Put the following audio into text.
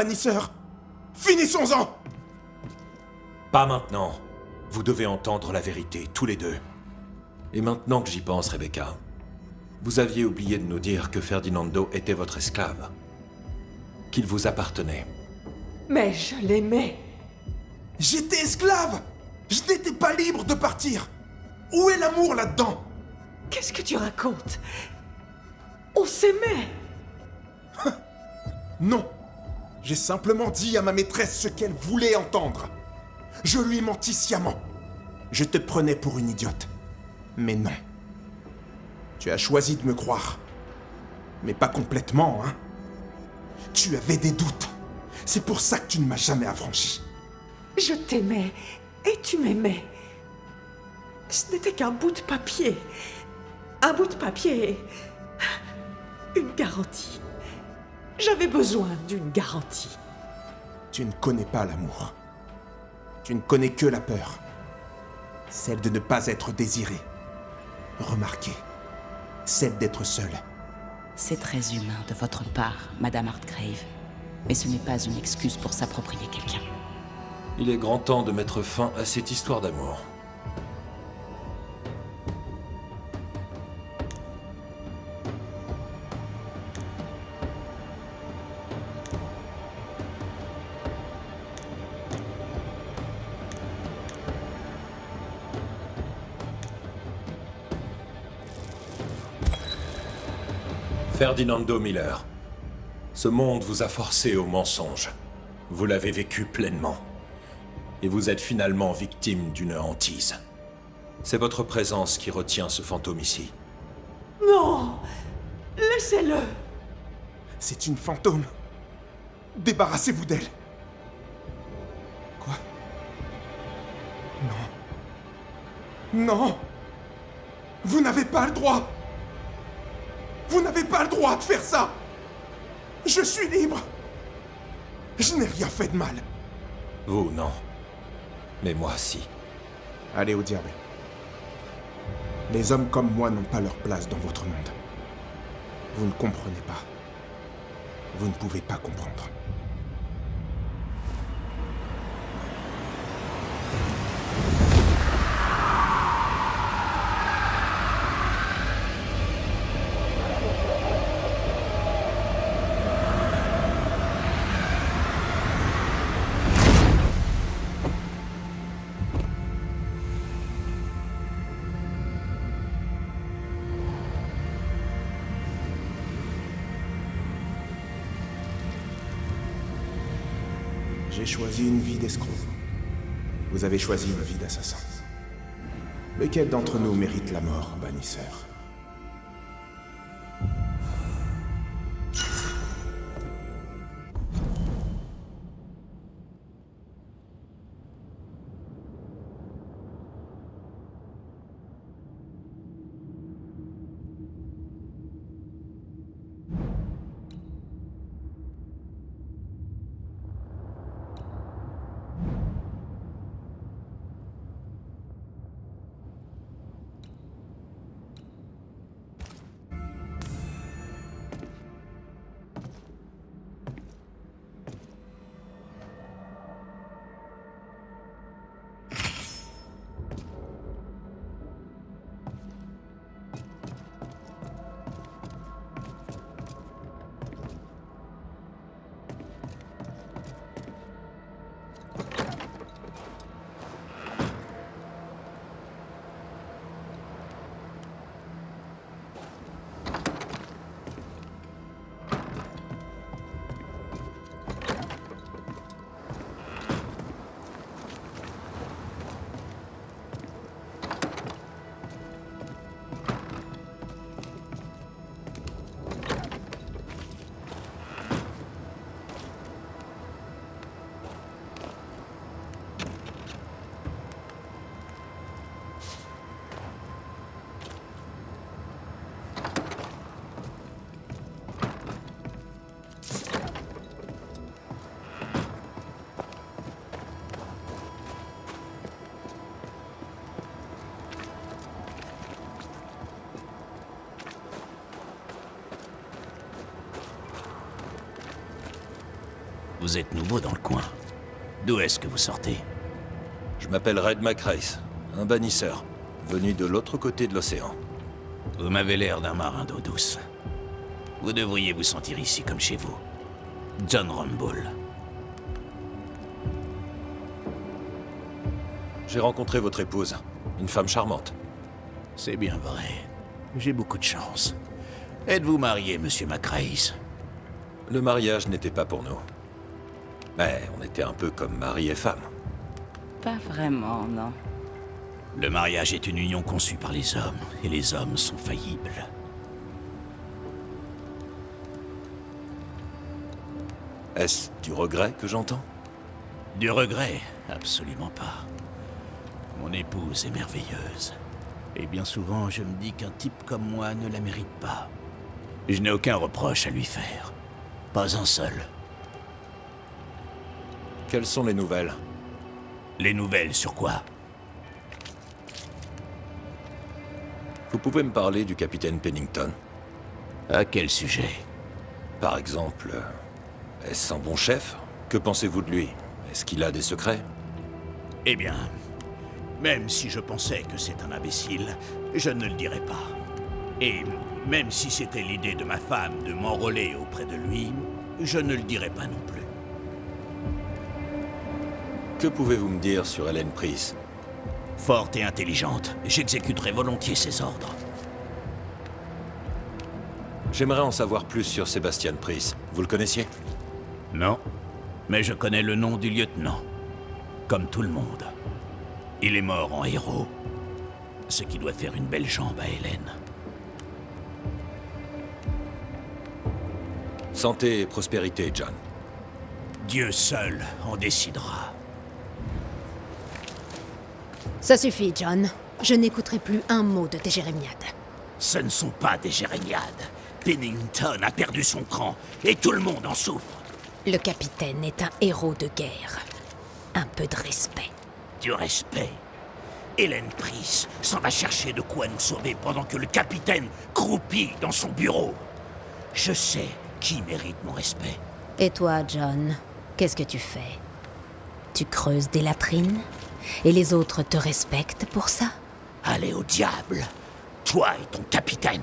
bannisseur. Finissons-en! Pas maintenant. Vous devez entendre la vérité, tous les deux. Et maintenant que j'y pense, Rebecca, vous aviez oublié de nous dire que Ferdinando était votre esclave. Qu'il vous appartenait. Mais je l'aimais. J'étais esclave! Je n'étais pas libre de partir! Où est l'amour là-dedans? Qu'est-ce que tu racontes? On s'aimait. Non! J'ai simplement dit à ma maîtresse ce qu'elle voulait entendre. Je lui ai menti sciemment. Je te prenais pour une idiote. Mais non. Tu as choisi de me croire. Mais pas complètement, hein? Tu avais des doutes. C'est pour ça que tu ne m'as jamais affranchi. Je t'aimais et tu m'aimais. Ce n'était qu'un bout de papier. Un bout de papier et une garantie. J'avais besoin d'une garantie. Tu ne connais pas l'amour. Tu ne connais que la peur. Celle de ne pas être désiré. Remarqué. Celle d'être seul. C'est très humain de votre part, Madame Hartgrave. Mais ce n'est pas une excuse pour s'approprier quelqu'un. Il est grand temps de mettre fin à cette histoire d'amour. Ferdinando Miller, ce monde vous a forcé au mensonge. Vous l'avez vécu pleinement. Et vous êtes finalement victime d'une hantise. C'est votre présence qui retient ce fantôme ici. Non! Laissez-le! C'est une fantôme. Débarrassez-vous d'elle. Quoi? Non. Non! Vous n'avez pas le droit! Vous n'avez pas le droit de faire ça! Je suis libre! Je n'ai rien fait de mal. Vous, non. Mais moi, si. Allez au diable. Les hommes comme moi n'ont pas leur place dans votre monde. Vous ne comprenez pas. Vous ne pouvez pas comprendre. J'ai choisi une vie d'escroc. Vous avez choisi une vie d'assassin. Lequel d'entre nous mérite la mort, bannisseur? Vous êtes nouveau dans le coin. D'où est-ce que vous sortez? Je m'appelle Red McRace, un bannisseur, venu de l'autre côté de l'océan. Vous m'avez l'air d'un marin d'eau douce. Vous devriez vous sentir ici comme chez vous. John Rumble. J'ai rencontré votre épouse, une femme charmante. C'est bien vrai. J'ai beaucoup de chance. Êtes-vous marié, monsieur McRace? Le mariage n'était pas pour nous. Mais on était un peu comme mari et femme. Pas vraiment, non. Le mariage est une union conçue par les hommes, et les hommes sont faillibles. Est-ce du regret que j'entends? Du regret? Absolument pas. Mon épouse est merveilleuse. Et bien souvent, je me dis qu'un type comme moi ne la mérite pas. Je n'ai aucun reproche à lui faire. Pas un seul. Quelles sont les nouvelles? Les nouvelles sur quoi? Vous pouvez me parler du capitaine Pennington? À quel sujet? Par exemple, est-ce un bon chef? Que pensez-vous de lui? Est-ce qu'il a des secrets? Eh bien, même si je pensais que c'est un imbécile, je ne le dirais pas. Et même si c'était l'idée de ma femme de m'enrôler auprès de lui, je ne le dirais pas non plus. Que pouvez-vous me dire sur Helen Price? Forte et intelligente, j'exécuterai volontiers ses ordres. J'aimerais en savoir plus sur Sebastian Price. Vous le connaissiez? Non, mais je connais le nom du lieutenant. Comme tout le monde. Il est mort en héros. Ce qui doit faire une belle jambe à Hélène. Santé et prospérité, John. Dieu seul en décidera. Ça suffit, John. Je n'écouterai plus un mot de tes jérémiades. Ce ne sont pas des jérémiades. Pennington a perdu son cran, et tout le monde en souffre. Le capitaine est un héros de guerre. Un peu de respect. Du respect. Hélène Price s'en va chercher de quoi nous sauver pendant que le capitaine croupit dans son bureau. Je sais qui mérite mon respect. Et toi, John, qu'est-ce que tu fais? Tu creuses des latrines? Et les autres te respectent pour ça? Allez au diable, toi et ton capitaine.